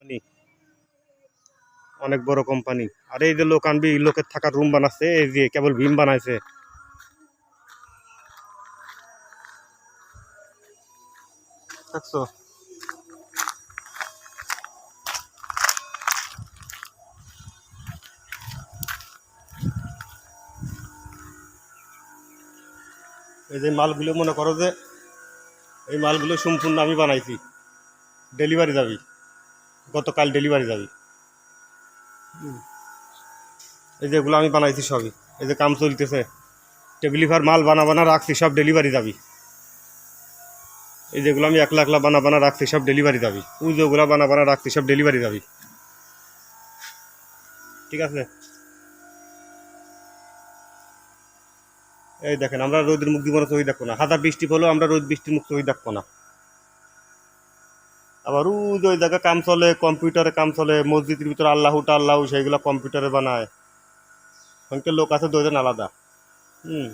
নি অনেক বড় কোম্পানি। আর এই যে লোক আনবি, লোকের থাকার রুম বানাচ্ছে, এই যে কেবল ভীম বানাইছে। দেখছো? এই যে মালগুলো মনে করো যে এই মালগুলো সম্পূর্ণ আমি বানাইছি। ডেলিভারি যাবি, গতকাল ডেলিভারি যাবি। এই যেগুলো আমি বানাইছি সবই, এই যে কাম চলতেছে। টেবিলিফার মাল বানা রাখছি, সব ডেলিভারি যাবি। এই যেগুলো আমি একলা একলা বানা রাখছি, সব ডেলিভারি যাবি। ওই যেগুলো বানা রাখছি, সব ডেলিভারি যাবি। ঠিক আছে? এই দেখেন, আমরা রোদের মুখ দিব না, চই দেখবো না। হাজার বৃষ্টি হলেও আমরা রোদ বৃষ্টির মুখ চই দেখবো না। আবার ওই জায়গায় কাম চলে, কম্পিউটারে কাম চলে, মসজিদের ভিতরে আল্লাহ সেইগুলো কম্পিউটারে বানায়। লোক আছে দুজন আলাদা। হুম।